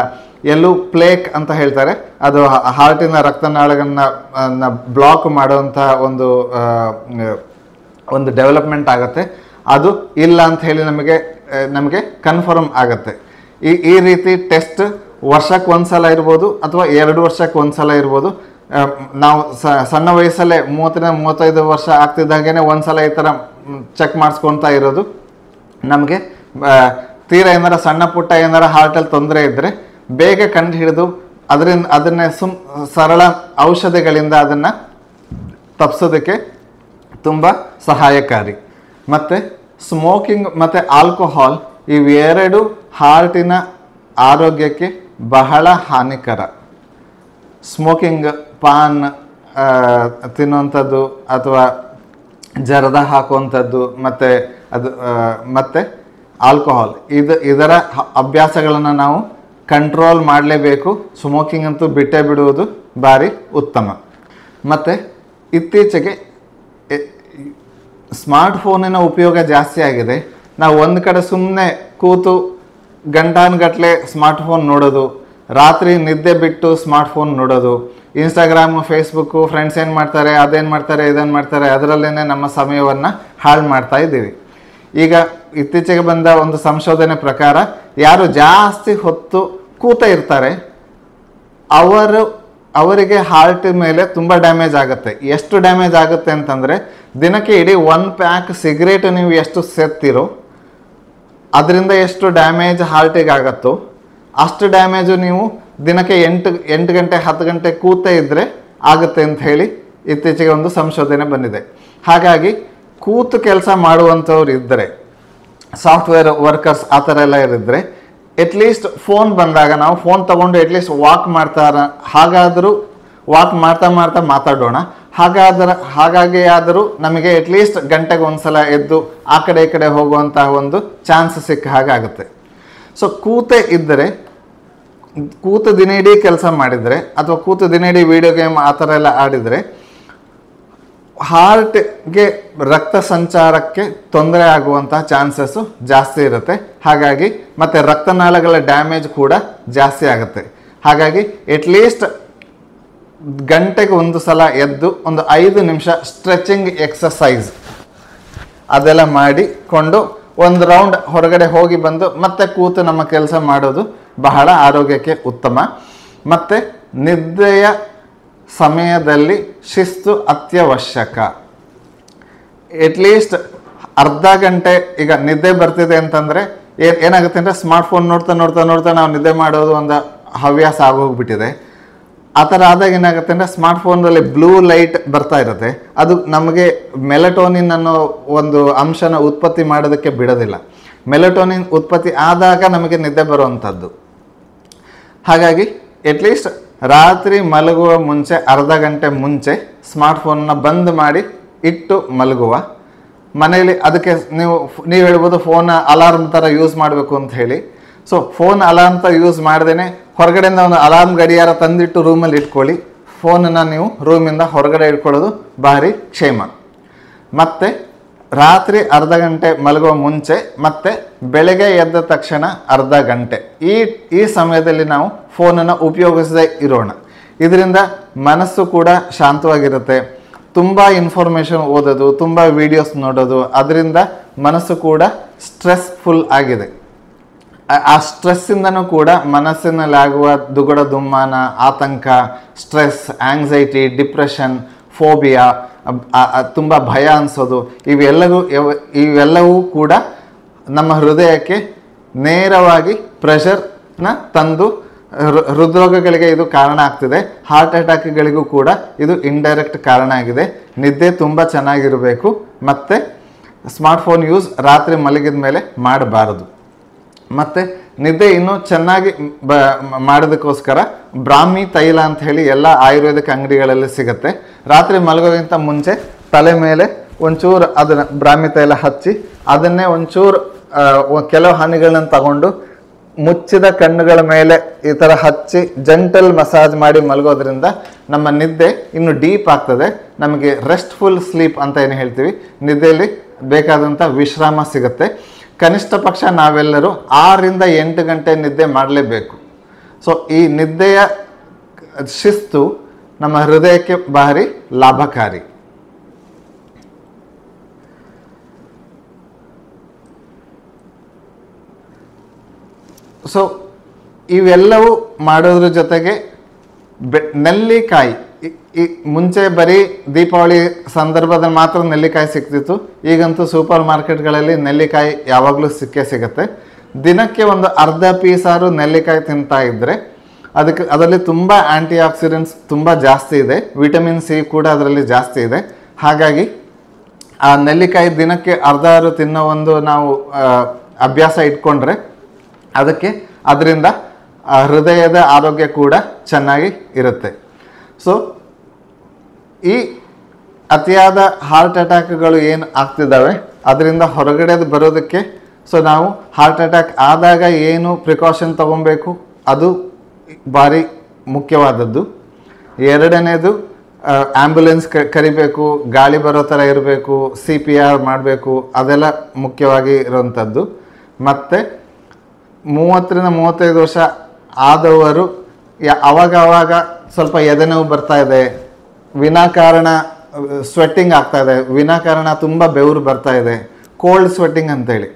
ಎಲ್ಲೂ ಪ್ಲೇಕ್ ಅಂತ ಹೇಳ್ತಾರೆ, ಅದು ಹಾರ್ಟಿನ ರಕ್ತನಾಳಗಳನ್ನ ಬ್ಲಾಕ್ ಮಾಡುವಂಥ ಒಂದು ಡೆವಲಪ್ಮೆಂಟ್ ಆಗುತ್ತೆ, ಅದು ಇಲ್ಲ ಅಂತ ಹೇಳಿ ನಮಗೆ ಕನ್ಫರ್ಮ್ ಆಗುತ್ತೆ. ಈ ರೀತಿ ಟೆಸ್ಟ್ ವರ್ಷಕ್ಕೆ ಒಂದ್ಸಲ ಇರ್ಬೋದು ಅಥವಾ 2 ವರ್ಷಕ್ಕೆ ಒಂದ್ಸಲ ಇರ್ಬೋದು. ನಾವು ಸಣ್ಣ ವಯಸ್ಸಲ್ಲೇ 30-35 ವರ್ಷ ಆಗ್ತಿದ್ದಾಗೇ ಒಂದ್ಸಲ ಈ ಥರ ಚೆಕ್ ಮಾಡಿಸ್ಕೊತಾ ಇರೋದು ನಮಗೆ ತೀರಾ ಏನಾರ ಸಣ್ಣ ಪುಟ್ಟ ಏನಾರ ಹಾರ್ಟಲ್ಲಿ ತೊಂದರೆ ಇದ್ದರೆ ಬೇಗ ಕಂಡು ಹಿಡಿದು ಅದನ್ನೇ ಸರಳ ಔಷಧಿಗಳಿಂದ ಅದನ್ನು ತಪ್ಪಿಸೋದಕ್ಕೆ ತುಂಬ ಸಹಾಯಕಾರಿ. ಮತ್ತು ಸ್ಮೋಕಿಂಗ್ ಮತ್ತು ಆಲ್ಕೋಹಾಲ್ ಇವೆರಡು ಹಾರ್ಟಿನ ಆರೋಗ್ಯಕ್ಕೆ ಬಹಳ ಹಾನಿಕರ. ಸ್ಮೋಕಿಂಗ್, ಪಾನ್ ತಿನ್ನುವಂಥದ್ದು ಅಥವಾ ಜರ್ದ ಹಾಕುವಂಥದ್ದು ಮತ್ತು ಆಲ್ಕೋಹಾಲ್ ಇದರ ಅಭ್ಯಾಸಗಳನ್ನು ನಾವು ಕಂಟ್ರೋಲ್ ಮಾಡಲೇಬೇಕು. ಸ್ಮೋಕಿಂಗ್ ಅಂತೂ ಬಿಟ್ಟೇ ಬಿಡುವುದು ಭಾರಿ ಉತ್ತಮ. ಮತ್ತು ಇತ್ತೀಚೆಗೆ ಸ್ಮಾರ್ಟ್ಫೋನಿನ ಉಪಯೋಗ ಜಾಸ್ತಿ ಆಗಿದೆ. ನಾವು ಒಂದು ಕಡೆ ಸುಮ್ಮನೆ ಕೂತು ಗಂಟಾನುಗಟ್ಟಲೆ ಸ್ಮಾರ್ಟ್ಫೋನ್ ನೋಡೋದು, ರಾತ್ರಿ ನಿದ್ದೆ ಬಿಟ್ಟು ಸ್ಮಾರ್ಟ್ಫೋನ್ ನೋಡೋದು, ಇನ್ಸ್ಟಾಗ್ರಾಮು, ಫೇಸ್ಬುಕ್ಕು, ಫ್ರೆಂಡ್ಸ್ ಏನು ಮಾಡ್ತಾರೆ, ಅದೇನು ಮಾಡ್ತಾರೆ, ಇದನ್ನು ಮಾಡ್ತಾರೆ, ಅದರಲ್ಲೇ ನಮ್ಮ ಸಮಯವನ್ನು ಹಾಳು ಮಾಡ್ತಾ ಇದ್ದೀವಿ. ಈಗ ಇತ್ತೀಚೆಗೆ ಬಂದ ಒಂದು ಸಂಶೋಧನೆ ಪ್ರಕಾರ ಯಾರು ಜಾಸ್ತಿ ಹೊತ್ತು ಕೂತ ಇರ್ತಾರೆ ಅವರಿಗೆ ಹಾರ್ಟ್ ಮೇಲೆ ತುಂಬ ಡ್ಯಾಮೇಜ್ ಆಗುತ್ತೆ. ಎಷ್ಟು ಡ್ಯಾಮೇಜ್ ಆಗುತ್ತೆ ಅಂತಂದರೆ ದಿನಕ್ಕೆ ಇಡೀ 1 ಪ್ಯಾಕ್ ಸಿಗರೇಟ್ ನೀವು ಎಷ್ಟು ಸೇರ್ತೀರೋ ಅದರಿಂದ ಎಷ್ಟು ಡ್ಯಾಮೇಜ್ ಹಾರ್ಟಿಗೆ ಆಗುತ್ತೋ ಅಷ್ಟು ಡ್ಯಾಮೇಜು ನೀವು ದಿನಕ್ಕೆ 8 ಗಂಟೆ 10 ಗಂಟೆ ಕೂತ ಇದ್ದರೆ ಆಗುತ್ತೆ ಅಂತ ಹೇಳಿ ಇತ್ತೀಚೆಗೆ ಒಂದು ಸಂಶೋಧನೆ ಬಂದಿದೆ. ಹಾಗಾಗಿ ಕೂತು ಕೆಲಸ ಮಾಡುವಂಥವ್ರು ಇದ್ದರೆ ಸಾಫ್ಟ್ವೇರ್ ವರ್ಕರ್ಸ್ ಆ ಥರ ಎಲ್ಲ ಇರಿದ್ರೆ ಅಟ್ಲೀಸ್ಟ್ ಫೋನ್ ಬಂದಾಗ ನಾವು ಫೋನ್ ತಗೊಂಡು ಅಟ್ಲೀಸ್ಟ್ ವಾಕ್ ಹಾಗಾದರೂ ವಾಕ್ ಮಾಡ್ತಾ ಮಾತಾಡೋಣ. ಹಾಗಾಗಿ ಆದರೂ ನಮಗೆ ಅಟ್ಲೀಸ್ಟ್ ಗಂಟೆಗೆ ಒಂದ್ಸಲ ಎದ್ದು ಆ ಕಡೆ ಈ ಕಡೆ ಹೋಗುವಂತಹ ಒಂದು ಚಾನ್ಸ್ ಸಿಕ್ಕ ಹಾಗಾಗುತ್ತೆ. ಸೊ ಕೂತು ದಿನ ಇಡೀ ಕೆಲಸ ಮಾಡಿದರೆ ಅಥವಾ ಕೂತು ದಿನ ಇಡೀ ವಿಡಿಯೋ ಗೇಮ್ ಆ ಥರ ಎಲ್ಲ ಆಡಿದರೆ ಹಾರ್ಟ್ಗೆ ರಕ್ತ ಸಂಚಾರಕ್ಕೆ ತೊಂದರೆ ಆಗುವಂತಹ ಚಾನ್ಸಸ್ಸು ಜಾಸ್ತಿ ಇರುತ್ತೆ. ಹಾಗಾಗಿ ಮತ್ತು ರಕ್ತನಾಳಗಳ ಡ್ಯಾಮೇಜ್ ಕೂಡ ಜಾಸ್ತಿ ಆಗುತ್ತೆ. ಹಾಗಾಗಿ ಅಟ್ಲೀಸ್ಟ್ ಗಂಟೆಗೆ ಒಂದು ಸಲ ಎದ್ದು ಒಂದು 5 ನಿಮಿಷ ಸ್ಟ್ರೆಚಿಂಗ್ ಎಕ್ಸಸೈಸ್ ಅದೆಲ್ಲ ಮಾಡಿಕೊಂಡು ಒಂದು ರೌಂಡ್ ಹೊರಗಡೆ ಹೋಗಿ ಬಂದು ಮತ್ತೆ ಕೂತು ನಮ್ಮ ಕೆಲಸ ಮಾಡೋದು ಬಹಳ ಆರೋಗ್ಯಕ್ಕೆ ಉತ್ತಮ. ಮತ್ತು ನಿದ್ದೆಯ ಸಮಯದಲ್ಲಿ ಶಿಸ್ತು ಅತ್ಯವಶ್ಯಕ. ಅಟ್ಲೀಸ್ಟ್ ಅರ್ಧ ಗಂಟೆ, ಈಗ ನಿದ್ದೆ ಬರ್ತಿದೆ ಅಂತಂದರೆ ಏನಾಗುತ್ತೆ ಅಂದರೆ ಸ್ಮಾರ್ಟ್ಫೋನ್ ನೋಡ್ತಾ ನಾವು ನಿದ್ದೆ ಮಾಡೋದು ಒಂದು ಹವ್ಯಾಸ ಆಗೋಗ್ಬಿಟ್ಟಿದೆ. ಆ ಥರ ಆದಾಗ ಏನಾಗುತ್ತೆ ಅಂದರೆ ಸ್ಮಾರ್ಟ್ಫೋನಲ್ಲಿ ಬ್ಲೂ ಲೈಟ್ ಬರ್ತಾ ಇರುತ್ತೆ, ಅದು ನಮಗೆ ಮೆಲಟೋನಿನ್ ಅನ್ನೋ ಒಂದು ಅಂಶನ ಉತ್ಪತ್ತಿ ಮಾಡೋದಕ್ಕೆ ಬಿಡೋದಿಲ್ಲ. ಮೆಲಟೋನಿನ್ ಉತ್ಪತ್ತಿ ಆದಾಗ ನಮಗೆ ನಿದ್ದೆ ಬರುವಂಥದ್ದು. ಹಾಗಾಗಿ ಅಟ್ಲೀಸ್ಟ್ ರಾತ್ರಿ ಮಲಗುವ ಮುಂಚೆ ಅರ್ಧ ಗಂಟೆ ಮುಂಚೆ ಸ್ಮಾರ್ಟ್ಫೋನ್ನ ಬಂದ್ ಮಾಡಿ ಇಟ್ಟು ಮಲಗುವ. ಮನೆಯಲ್ಲಿ ಅದಕ್ಕೆ ನೀವು ಹೇಳ್ಬೋದು ಫೋನ್ ಅಲಾರ್ಮ್ ಥರ ಯೂಸ್ ಮಾಡಬೇಕು ಅಂತ ಹೇಳಿ. ಸೊ ಫೋನ್ ಅಲಾರ್ಮ್ ಥರ ಯೂಸ್ ಮಾಡ್ದೇ ಹೊರಗಡೆಯಿಂದ ಒಂದು ಅಲಾರ್ಮ್ ಗಡಿಯಾರ ತಂದಿಟ್ಟು ರೂಮಲ್ಲಿ ಇಟ್ಕೊಳ್ಳಿ. ಫೋನನ್ನು ನೀವು ರೂಮಿಂದ ಹೊರಗಡೆ ಇಟ್ಕೊಳ್ಳೋದು ಭಾರಿ ಕ್ಷೇಮ. ಮತ್ತು ರಾತ್ರಿ ಅರ್ಧ ಗಂಟೆ ಮಲಗುವ ಮುಂಚೆ ಮತ್ತು ಬೆಳಗ್ಗೆ ಎದ್ದ ತಕ್ಷಣ ಅರ್ಧ ಗಂಟೆ ಈ ಸಮಯದಲ್ಲಿ ನಾವು ಫೋನನ್ನು ಉಪಯೋಗಿಸದೇ ಇರೋಣ. ಇದರಿಂದ ಮನಸ್ಸು ಕೂಡ ಶಾಂತವಾಗಿರುತ್ತೆ. ತುಂಬ ಇನ್ಫಾರ್ಮೇಷನ್ ಓದೋದು, ತುಂಬ ವಿಡಿಯೋಸ್ ನೋಡೋದು, ಅದರಿಂದ ಮನಸ್ಸು ಕೂಡ ಸ್ಟ್ರೆಸ್ಫುಲ್ ಆಗಿದೆ. ಆ ಸ್ಟ್ರೆಸ್ಸಿಂದನೂ ಕೂಡ ಮನಸ್ಸಿನಲ್ಲಿ ಆಗುವ ದುಗುಡ ದುಮ್ಮಾನ, ಆತಂಕ, ಸ್ಟ್ರೆಸ್, ಆಂಗ್ಸೈಟಿ, ಡಿಪ್ರೆಷನ್, ಫೋಬಿಯಾ, ತುಂಬ ಭಯ ಅನಿಸೋದು, ಇವೆಲ್ಲವೂ ಕೂಡ ನಮ್ಮ ಹೃದಯಕ್ಕೆ ನೇರವಾಗಿ ಪ್ರೆಷರ್ನ ತಂದು ಹೃದ್ರೋಗಗಳಿಗೆ ಇದು ಕಾರಣ ಆಗ್ತಿದೆ. ಹಾರ್ಟ್ ಅಟ್ಯಾಕ್ಗಳಿಗೂ ಕೂಡ ಇದು ಇಂಡೈರೆಕ್ಟ್ ಕಾರಣ ಆಗಿದೆ. ನಿದ್ದೆ ತುಂಬ ಚೆನ್ನಾಗಿರಬೇಕು. ಮತ್ತು ಸ್ಮಾರ್ಟ್ಫೋನ್ ಯೂಸ್ ರಾತ್ರಿ ಮಲಗಿದ ಮೇಲೆ ಮಾಡಬಾರದು. ಮತ್ತು ನಿದ್ದೆ ಇನ್ನೂ ಚೆನ್ನಾಗಿ ಮಾಡೋದಕ್ಕೋಸ್ಕರ ಬ್ರಾಹ್ಮಿ ತೈಲ ಅಂತ ಹೇಳಿ ಎಲ್ಲ ಆಯುರ್ವೇದಿಕ್ ಅಂಗಡಿಗಳಲ್ಲಿ ಸಿಗುತ್ತೆ. ರಾತ್ರಿ ಮಲಗೋಕ್ಕಿಂತ ಮುಂಚೆ ತಲೆ ಮೇಲೆ ಒಂಚೂರು ಅದನ್ನು ಬ್ರಾಹ್ಮಿ ತೈಲ ಹಚ್ಚಿ ಅದನ್ನೇ ಒಂಚೂರು ಕೆಲವು ಹನಿಗಳನ್ನ ತಗೊಂಡು ಮುಚ್ಚಿದ ಕಣ್ಣುಗಳ ಮೇಲೆ ಈ ಥರ ಹಚ್ಚಿ ಜೆಂಟಲ್ ಮಸಾಜ್ ಮಾಡಿ ಮಲಗೋದ್ರಿಂದ ನಮ್ಮ ನಿದ್ದೆ ಇನ್ನೂ ಡೀಪ್ ಆಗ್ತದೆ. ನಮಗೆ ರೆಸ್ಟ್ಫುಲ್ ಸ್ಲೀಪ್ ಅಂತ ಏನು ಹೇಳ್ತೀವಿ, ನಿದ್ದೆಯಲ್ಲಿ ಬೇಕಾದಂಥ ವಿಶ್ರಾಮ ಸಿಗುತ್ತೆ. ಕನಿಷ್ಠ ಪಕ್ಷ ನಾವೆಲ್ಲರೂ 6 ರಿಂದ 8 ಗಂಟೆ ನಿದ್ದೆ ಮಾಡಲೇಬೇಕು. ಸೊ ಈ ನಿದ್ದೆಯ ಶಿಸ್ತು ನಮ್ಮ ಹೃದಯಕ್ಕೆ ಭಾರಿ ಲಾಭಕಾರಿ. ಸೊ ಇವೆಲ್ಲವೂ ಮಾಡೋದ್ರ ಜೊತೆಗೆ ನೆಲ್ಲಿಕಾಯಿ, ಮುಂಚೆ ಬರೀ ದೀಪಾವಳಿ ಸಂದರ್ಭದಲ್ಲಿ ಮಾತ್ರ ನೆಲ್ಲಿಕಾಯಿ ಸಿಗ್ತಿತ್ತು. ಈಗಂತೂ ಸೂಪರ್ ಮಾರ್ಕೆಟ್ಗಳಲ್ಲಿ ನೆಲ್ಲಿಕಾಯಿ ಯಾವಾಗಲೂ ಸಿಗುತ್ತೆ. ದಿನಕ್ಕೆ ಒಂದು ಅರ್ಧ ಪೀಸಾರು ನೆಲ್ಲಿಕಾಯಿ ತಿಂತಾ ಇದ್ದರೆ ಅದರಲ್ಲಿ ತುಂಬ ಆ್ಯಂಟಿ ಆಕ್ಸಿಡೆಂಟ್ಸ್ ತುಂಬ ಜಾಸ್ತಿ ಇದೆ. ವಿಟಮಿನ್ ಸಿ ಕೂಡ ಅದರಲ್ಲಿ ಜಾಸ್ತಿ ಇದೆ. ಹಾಗಾಗಿ ಆ ನೆಲ್ಲಿಕಾಯಿ ದಿನಕ್ಕೆ ಅರ್ಧಾರು ತಿನ್ನೋ ಒಂದು ನಾವು ಅಭ್ಯಾಸ ಇಟ್ಕೊಂಡ್ರೆ ಅದರಿಂದ ಹೃದಯದ ಆರೋಗ್ಯ ಕೂಡ ಚೆನ್ನಾಗಿ ಇರುತ್ತೆ. ಸೊ ಈ ಅತಿಯಾದ ಹಾರ್ಟ್ ಅಟ್ಯಾಕ್ಗಳು ಏನು ಆಗ್ತಿದ್ದಾವೆ ಅದರಿಂದ ಹೊರಗಡೆ ಬರೋದಕ್ಕೆ ನಾವು ಹಾರ್ಟ್ ಅಟ್ಯಾಕ್ ಆದಾಗ ಏನು ಪ್ರಿಕಾಷನ್ ತಗೊಬೇಕು ಅದು ಭಾರಿ ಮುಖ್ಯವಾದದ್ದು. ಎರಡನೇದು ಆ್ಯಂಬುಲೆನ್ಸ್ ಕರಿಬೇಕು, ಗಾಳಿ ಬರೋ ಥರ ಇರಬೇಕು, CPR ಮಾಡಬೇಕು, ಅದೆಲ್ಲ ಮುಖ್ಯವಾಗಿ ಇರೋವಂಥದ್ದು. ಮತ್ತು 30 ರಿಂದ 35 ವರ್ಷ ಆದವರು ಅವಾಗ ಸ್ವಲ್ಪ ಎದೆನೋವು ಬರ್ತಾ ಇದೆ, ವಿನಾಕಾರಣ ಸ್ವೆಟ್ಟಿಂಗ್ ಆಗ್ತಾ ಇದೆ, ವಿನಾಕಾರಣ ತುಂಬ ಬೆವರು ಬರ್ತಾ ಇದೆ, ಕೋಲ್ಡ್ ಸ್ವೆಟ್ಟಿಂಗ್ ಅಂತೇಳಿ.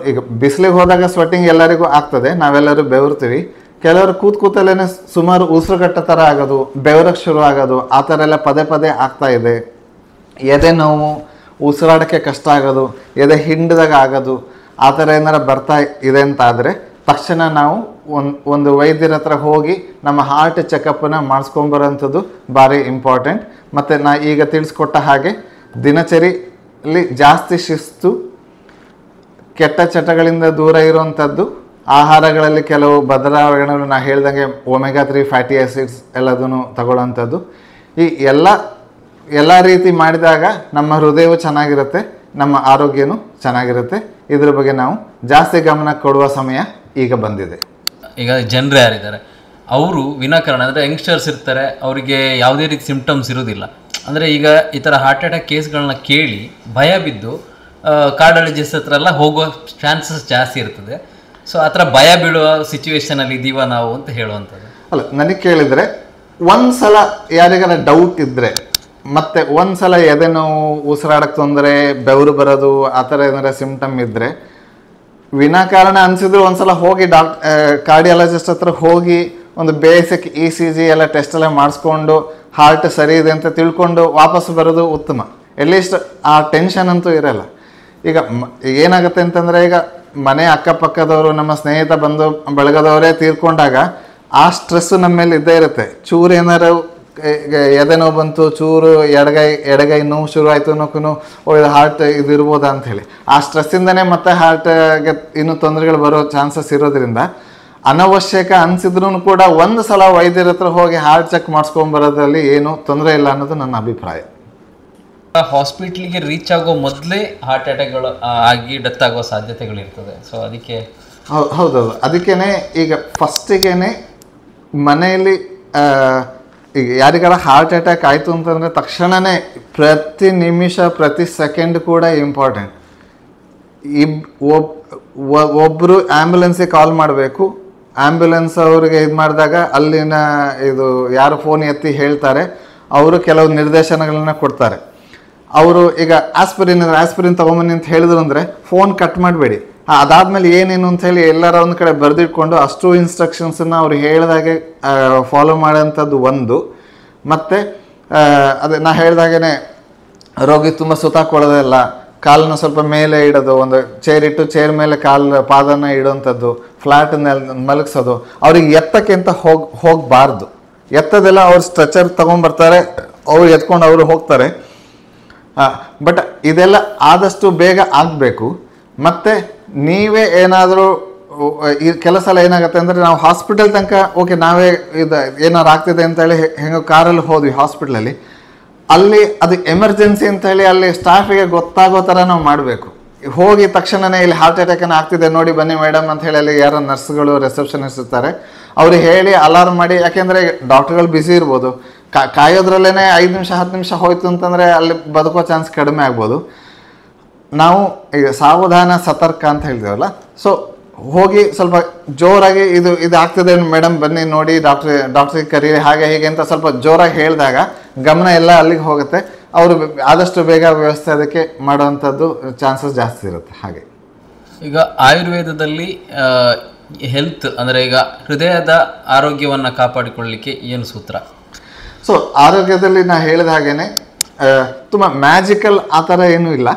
ಈಗ ಬಿಸಿಲಿಗೆ ಹೋದಾಗ ಸ್ವೆಟ್ಟಿಂಗ್ ಎಲ್ಲರಿಗೂ ಆಗ್ತದೆ, ನಾವೆಲ್ಲರೂ ಬೆವರ್ತೀವಿ. ಕೆಲವರು ಕೂತಲ್ಲೇ ಸುಮಾರು ಉಸಿರುಗಟ್ಟ ಥರ ಆಗೋದು, ಬೆವರಕ್ಕೆ ಶುರು ಆಗೋದು, ಆ ಥರ ಎಲ್ಲ ಪದೇ ಆಗ್ತಾ ಇದೆ. ಎದೆ ನೋವು, ಉಸಿರಾಡೋಕ್ಕೆ ಕಷ್ಟ ಆಗೋದು, ಎದೆ ಹಿಂಡಿದಾಗ ಆಗೋದು, ಆ ಥರ ಏನಾರ ಬರ್ತಾ ಇದೆ ಅಂತ ಆದರೆ ತಕ್ಷಣ ನಾವು ಒಂದು ವೈದ್ಯರ ಹತ್ರ ಹೋಗಿ ನಮ್ಮ ಹಾರ್ಟ್ ಚೆಕಪ್ಪನ್ನು ಮಾಡಿಸ್ಕೊಂಬರೋಂಥದ್ದು ಭಾರಿ ಇಂಪಾರ್ಟೆಂಟ್. ಮತ್ತು ಈಗ ತಿಳಿಸ್ಕೊಟ್ಟ ಹಾಗೆ ದಿನಚರಿಯಲ್ಲಿ ಜಾಸ್ತಿ ಶಿಸ್ತು, ಕೆಟ್ಟ ಚಟಗಳಿಂದ ದೂರ ಇರುವಂಥದ್ದು, ಆಹಾರಗಳಲ್ಲಿ ಕೆಲವು ಬದಲಾವಣೆಗಳು ನಾ ಹೇಳ್ದಂಗೆ ಒಮೆಗಾ 3 ಫ್ಯಾಟಿ ಆ್ಯಸಿಡ್ಸ್ ಎಲ್ಲದನ್ನು ತಗೊಳ್ಳೋವಂಥದ್ದು. ಈ ಎಲ್ಲ ರೀತಿ ಮಾಡಿದಾಗ ನಮ್ಮ ಹೃದಯವು ಚೆನ್ನಾಗಿರುತ್ತೆ, ನಮ್ಮ ಆರೋಗ್ಯನೂ ಚೆನ್ನಾಗಿರುತ್ತೆ. ಇದ್ರ ಬಗ್ಗೆ ನಾವು ಜಾಸ್ತಿ ಗಮನ ಕೊಡುವ ಸಮಯ ಈಗ ಬಂದಿದೆ. ಈಗ ಜನರು ಯಾರಿದ್ದಾರೆ ಅವರು ವಿನಾಕಾರಣ ಅಂದರೆ ಯಂಗ್ಸ್ಟರ್ಸ್ ಇರ್ತಾರೆ, ಅವರಿಗೆ ಯಾವುದೇ ರೀತಿ ಸಿಂಪ್ಟಮ್ಸ್ ಇರೋದಿಲ್ಲ. ಅಂದರೆ ಈಗ ಈ ಥರ ಹಾರ್ಟ್ ಅಟ್ಯಾಕ್ ಕೇಸ್ಗಳನ್ನ ಕೇಳಿ ಭಯ ಬಿದ್ದು ಕಾರ್ಡಿಯಾಲಜಿಸ್ಟ್ ಹತ್ರ ಎಲ್ಲ ಹೋಗುವ ಚಾನ್ಸಸ್ ಜಾಸ್ತಿ ಇರ್ತದೆ. ಸೊ ಆ ಥರ ಭಯ ಬೀಳುವ ಸಿಚುವೇಶನಲ್ಲಿ ಇದ್ದೀವ ನಾವು ಅಂತ ಹೇಳುವಂಥದ್ದು ಅಲ್ಲ. ನನಗೆ ಕೇಳಿದರೆ ಒಂದ್ಸಲ ಯಾರಿಗಾರ ಡೌಟ್ ಇದ್ದರೆ, ಮತ್ತೆ ಒಂದ್ಸಲ ಎದೆ ನೋವು, ಉಸಿರಾಡಕ್ಕೆ ತೊಂದರೆ, ಬೆವರು ಬರೋದು, ಆ ಥರ ಏನಾರ ಸಿಂಪ್ಟಮ್ ಇದ್ದರೆ ವಿನಾಕಾರಣ ಅನಿಸಿದ್ರು ಒಂದ್ಸಲ ಹೋಗಿ ಕಾರ್ಡಿಯಾಲಜಿಸ್ಟ್ ಹತ್ರ ಹೋಗಿ ಒಂದು ಬೇಸಿಕ್ ECG ಎಲ್ಲ ಟೆಸ್ಟ್ ಎಲ್ಲ ಮಾಡಿಸ್ಕೊಂಡು ಹಾರ್ಟ್ ಸರಿ ಇದೆ ಅಂತ ತಿಳ್ಕೊಂಡು ವಾಪಸ್ ಬರೋದು ಉತ್ತಮ. ಅಟ್ಲೀಸ್ಟ್ ಆ ಟೆನ್ಷನ್ ಅಂತೂ ಇರಲ್ಲ. ಈಗ ಏನಾಗುತ್ತೆ ಅಂತಂದರೆ, ಈಗ ಮನೆ ಅಕ್ಕಪಕ್ಕದವರು, ನಮ್ಮ ಸ್ನೇಹಿತ ಬಂದು ಬಳಗದವರೇ ತೀರ್ಕೊಂಡಾಗ ಆ ಸ್ಟ್ರೆಸ್ಸು ನಮ್ಮ ಮೇಲೆ ಇದ್ದೇ ಇರುತ್ತೆ. ಚೂರು ಏನಾರು ಎದೆ ನೋವು ಬಂತು, ಚೂರು ಎಡಗೈ ನೋವು ಶುರು ಆಯಿತು ಅನ್ನೋಕ್ಕೂ ಇದು ಹಾರ್ಟ್ ಇದು ಇರ್ಬೋದಾ ಅಂಥೇಳಿ ಆ ಸ್ಟ್ರೆಸ್ಸಿಂದನೇ ಮತ್ತೆ ಹಾರ್ಟ್ಗೆ ಇನ್ನೂ ತೊಂದರೆಗಳು ಬರೋ ಚಾನ್ಸಸ್ ಇರೋದ್ರಿಂದ ಅನವಶ್ಯಕ ಅನಿಸಿದ್ರೂ ಕೂಡ ಒಂದು ಸಲ ವೈದ್ಯರ ಹತ್ರ ಹೋಗಿ ಹಾರ್ಟ್ ಚೆಕ್ ಮಾಡಿಸ್ಕೊಂಬರೋದ್ರಲ್ಲಿ ಏನೂ ತೊಂದರೆ ಇಲ್ಲ ಅನ್ನೋದು ನನ್ನ ಅಭಿಪ್ರಾಯ. ಹಾಸ್ಪಿಟ್ಲಿಗೆ ರೀಚ್ ಆಗೋ ಮೊದಲೇ ಹಾರ್ಟ್ ಅಟ್ಯಾಕ್ಗಳು ಆಗಿ ಡೆತ್ ಆಗೋ ಸಾಧ್ಯತೆಗಳಿರ್ತದೆ. ಸೊ ಅದಕ್ಕೆ ಹೌದೌದು, ಅದಕ್ಕೇ ಈಗ ಫಸ್ಟಿಗೆ ಮನೆಯಲ್ಲಿ ಈಗ ಯಾರಿಗಾರ ಹಾರ್ಟ್ ಅಟ್ಯಾಕ್ ಆಯಿತು ಅಂತಂದರೆ ತಕ್ಷಣವೇ ಪ್ರತಿ ನಿಮಿಷ ಪ್ರತಿ ಸೆಕೆಂಡ್ ಕೂಡ ಇಂಪಾರ್ಟೆಂಟ್. ಒಬ್ಬರು ಆ್ಯಂಬುಲೆನ್ಸಿಗೆ ಕಾಲ್ ಮಾಡಬೇಕು. ಆ್ಯಂಬುಲೆನ್ಸ್ ಅವ್ರಿಗೆ ಇದು ಮಾಡಿದಾಗ ಅಲ್ಲಿನ ಇದು ಯಾರು ಫೋನ್ ಎತ್ತಿ ಹೇಳ್ತಾರೆ, ಅವರು ಕೆಲವು ನಿರ್ದೇಶನಗಳನ್ನ ಕೊಡ್ತಾರೆ. ಅವರು ಈಗ ಆಸ್ಪಿರಿನ್ ತೊಗೊಂಬನ್ನಿ ಅಂತ ಹೇಳಿದ್ರು ಅಂದರೆ ಫೋನ್ ಕಟ್ ಮಾಡಬೇಡಿ, ಅದಾದಮೇಲೆ ಏನೇನು ಅಂಥೇಳಿ ಎಲ್ಲರ ಒಂದು ಕಡೆ ಬರೆದಿಟ್ಕೊಂಡು ಅಷ್ಟು ಇನ್ಸ್ಟ್ರಕ್ಷನ್ಸನ್ನು ಅವ್ರು ಹೇಳಿದಾಗೆ ಫಾಲೋ ಮಾಡೋಂಥದ್ದು ಒಂದು. ಮತ್ತು ಅದೇ ನಾ ಹೇಳಿದಾಗೇ ರೋಗಿ ತುಂಬ ಸುತ್ತಾಕೊಳ್ಳೋದೆಲ್ಲ, ಕಾಲನ್ನ ಸ್ವಲ್ಪ ಮೇಲೆ ಇಡೋದು, ಒಂದು ಚೇರಿಟ್ಟು ಚೇರ್ ಮೇಲೆ ಪಾದನ ಇಡೋವಂಥದ್ದು, ಫ್ಲ್ಯಾಟ್ ಮಲಗಿಸೋದು. ಅವ್ರಿಗೆ ಎತ್ತಕ್ಕೆ ಅಂತ ಹೋಗಬಾರ್ದು. ಎತ್ತದೆಲ್ಲ ಅವ್ರು ಸ್ಟ್ರೆಚರ್ ತೊಗೊಂಬರ್ತಾರೆ, ಅವ್ರು ಎತ್ಕೊಂಡು ಅವರು ಹೋಗ್ತಾರೆ. ಬಟ್ ಇದೆಲ್ಲ ಆದಷ್ಟು ಬೇಗ ಆಗಬೇಕು. ಮತ್ತು ನೀವೇ ಏನಾದರೂ ಕೆಲವು ಸಲ ಏನಾಗುತ್ತೆ ಅಂದರೆ, ನಾವು ಹಾಸ್ಪಿಟಲ್ ತನಕ ಓಕೆ ನಾವೇ ಇದು ಏನಾರು ಆಗ್ತಿದೆ ಅಂತೇಳಿ ಹೆಂಗೋ ಕಾರಲ್ಲಿ ಹೋದ್ವಿ ಹಾಸ್ಪಿಟ್ಲಲ್ಲಿ, ಅಲ್ಲಿ ಅದು ಎಮರ್ಜೆನ್ಸಿ ಅಂತೇಳಿ ಅಲ್ಲಿ ಸ್ಟಾಫಿಗೆ ಗೊತ್ತಾಗೋ ಥರ ನಾವು ಮಾಡಬೇಕು. ಹೋಗಿ ತಕ್ಷಣವೇ ಇಲ್ಲಿ ಹಾರ್ಟ್ ಅಟ್ಯಾಕ್ ಆಗ್ತಿದೆ ನೋಡಿ ಬನ್ನಿ ಮೇಡಮ್ ಅಂತ ಹೇಳಿ ಅಲ್ಲಿ ಯಾರೋ ನರ್ಸ್ಗಳು ರಿಸೆಪ್ಷನಿಸ್ಟ್ ಇರ್ತಾರೆ, ಅವ್ರಿಗೆ ಹೇಳಿ ಅಲಾರ್ಮ್ ಮಾಡಿ. ಯಾಕೆಂದರೆ ಡಾಕ್ಟ್ರುಗಳು ಬ್ಯುಸಿ ಇರ್ಬೋದು, ಕಾಯೋದ್ರಲ್ಲೇ 5 ನಿಮಿಷ 10 ನಿಮಿಷ ಹೋಯ್ತು ಅಂತಂದರೆ ಅಲ್ಲಿ ಬದುಕೋ ಚಾನ್ಸ್ ಕಡಿಮೆ ಆಗ್ಬೋದು. ನಾವು ಈಗ ಸಾವಧಾನ ಸತರ್ಕ ಅಂತ ಹೇಳ್ತೀವಲ್ಲ, ಸೊ ಹೋಗಿ ಸ್ವಲ್ಪ ಜೋರಾಗಿ ಇದು ಆಗ್ತಿದೆ ಮೇಡಮ್ ಬನ್ನಿ ನೋಡಿ ಡಾಕ್ಟ್ರಿಗೆ ಕರೀರಿ ಹಾಗೆ ಹೀಗೆ ಅಂತ ಸ್ವಲ್ಪ ಜೋರಾಗಿ ಹೇಳಿದಾಗ ಗಮನ ಎಲ್ಲ ಅಲ್ಲಿಗೆ ಹೋಗುತ್ತೆ. ಅವರು ಆದಷ್ಟು ಬೇಗ ವ್ಯವಸ್ಥೆ ಅದಕ್ಕೆ ಮಾಡುವಂಥದ್ದು ಚಾನ್ಸಸ್ ಜಾಸ್ತಿ ಇರುತ್ತೆ. ಹಾಗೆ ಈಗ ಆಯುರ್ವೇದದಲ್ಲಿ ಹೆಲ್ತ್ ಅಂದರೆ ಈಗ ಹೃದಯದ ಆರೋಗ್ಯವನ್ನು ಕಾಪಾಡಿಕೊಳ್ಳಲಿಕ್ಕೆ ಏನು ಸೂತ್ರ? ಸೊ ಆರೋಗ್ಯದಲ್ಲಿ ನಾ ಹೇಳಿದ ಹಾಗೇನೆ ತುಂಬ ಮ್ಯಾಜಿಕಲ್ ಆ ಥರ ಏನೂ ಇಲ್ಲ,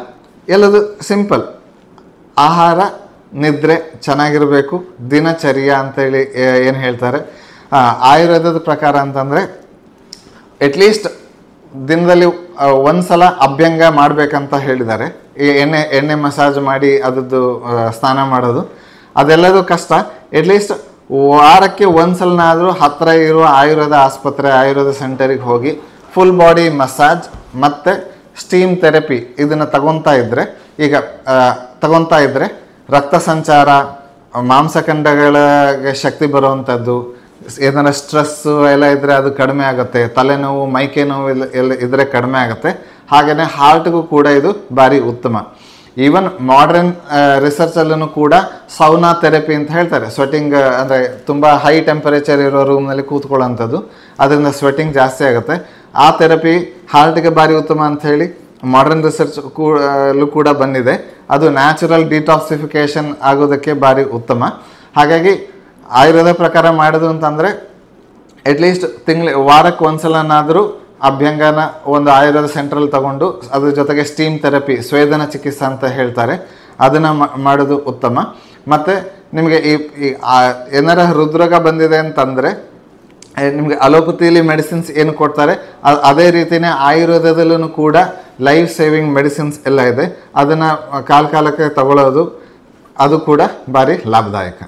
ಎಲ್ಲದು ಸಿಂಪಲ್. ಆಹಾರ, ನಿದ್ರೆ ಚೆನ್ನಾಗಿರಬೇಕು, ದಿನಚರ್ಯ ಅಂತೇಳಿ ಏನು ಹೇಳ್ತಾರೆ ಆಯುರ್ವೇದದ ಪ್ರಕಾರ ಅಂತಂದರೆ ಅಟ್ಲೀಸ್ಟ್ ದಿನದಲ್ಲಿ ಒಂದು ಸಲ ಅಭ್ಯಂಗ ಮಾಡಬೇಕಂತ ಹೇಳಿದ್ದಾರೆ. ಈ ಎಣ್ಣೆ ಮಸಾಜ್ ಮಾಡಿ ಅದದ್ದು ಸ್ನಾನ ಮಾಡೋದು ಅದೆಲ್ಲದೂ ಕಷ್ಟ. ಅಟ್ಲೀಸ್ಟ್ ವಾರಕ್ಕೆ ಒಂದು ಸಲನಾದರೂ ಹತ್ತಿರ ಇರುವ ಆಯುರ್ವೇದ ಆಸ್ಪತ್ರೆ, ಆಯುರ್ವೇದ ಸೆಂಟರಿಗೆ ಹೋಗಿ ಫುಲ್ ಬಾಡಿ ಮಸಾಜ್ ಮತ್ತು ಸ್ಟೀಮ್ ಥೆರಪಿ ಇದನ್ನು ತಗೊತಾ ಇದ್ದರೆ ರಕ್ತ ಸಂಚಾರ, ಮಾಂಸಖಂಡಗಳಿಗೆ ಶಕ್ತಿ ಬರುವಂಥದ್ದು, ಏನಾರ ಸ್ಟ್ರೆಸ್ಸು ಎಲ್ಲ ಇದ್ದರೆ ಅದು ಕಡಿಮೆ ಆಗುತ್ತೆ, ತಲೆನೋವು ಮೈಕೈ ನೋವು ಎಲ್ಲ ಇದ್ದರೆ ಕಡಿಮೆ ಆಗುತ್ತೆ. ಹಾಗೆಯೇ ಹಾರ್ಟ್ಗೂ ಕೂಡ ಇದು ಭಾರಿ ಉತ್ತಮ. ಈವನ್ ಮಾಡ್ರನ್ ರಿಸರ್ಚಲ್ಲೂ ಕೂಡ ಸೌನಾ ಥೆರಪಿ ಅಂತ ಹೇಳ್ತಾರೆ. ಸ್ವೆಟಿಂಗ್ ಅಂದರೆ ತುಂಬ ಹೈ ಟೆಂಪರೇಚರ್ ಇರೋ ರೂಮ್ನಲ್ಲಿ ಕೂತ್ಕೊಳ್ಳೋಂಥದ್ದು, ಅದರಿಂದ ಸ್ವೆಟಿಂಗ್ ಜಾಸ್ತಿ ಆಗುತ್ತೆ. ಆ ಥೆರಪಿ ಹಾರ್ಟ್ಗೆ ಭಾರಿ ಉತ್ತಮ ಅಂಥೇಳಿ ಮಾಡ್ರನ್ ರಿಸರ್ಚ್ ಕೂಡ ಬಂದಿದೆ. ಅದು ನ್ಯಾಚುರಲ್ ಡಿಟಾಕ್ಸಿಫಿಕೇಷನ್ ಆಗೋದಕ್ಕೆ ಭಾರಿ ಉತ್ತಮ. ಹಾಗಾಗಿ ಆಯುರ್ವೇದ ಪ್ರಕಾರ ಮಾಡೋದು ಅಂತಂದರೆ ಅಟ್ಲೀಸ್ಟ್ ವಾರಕ್ಕೆ ಒಂದ್ಸಲನಾದರೂ ಅಭ್ಯಂಗನ ಒಂದು ಆಯುರ್ವೇದ ಸೆಂಟ್ರಲ್ಲಿ ತಗೊಂಡು ಅದ್ರ ಜೊತೆಗೆ ಸ್ಟೀಮ್ ಥೆರಪಿ, ಸ್ವೇದನ ಚಿಕಿತ್ಸೆ ಅಂತ ಹೇಳ್ತಾರೆ, ಅದನ್ನು ಮಾಡೋದು ಉತ್ತಮ. ಮತ್ತು ನಿಮಗೆ ಈ ಏನಾರ ಹೃದ್ರೋಗ ಬಂದಿದೆ ಅಂತಂದರೆ ನಿಮಗೆ ಅಲೋಪತಿಯಲ್ಲಿ ಮೆಡಿಸಿನ್ಸ್ ಏನು ಕೊಡ್ತಾರೆ ಅದೇ ರೀತಿಯೇ ಆಯುರ್ವೇದದಲ್ಲೂ ಕೂಡ ಲೈಫ್ ಸೇವಿಂಗ್ ಮೆಡಿಸಿನ್ಸ್ ಎಲ್ಲ ಇದೆ. ಅದನ್ನು ಕಾಲಕ್ಕೆ ತಗೊಳ್ಳೋದು, ಅದು ಕೂಡ ಭಾರಿ ಲಾಭದಾಯಕ.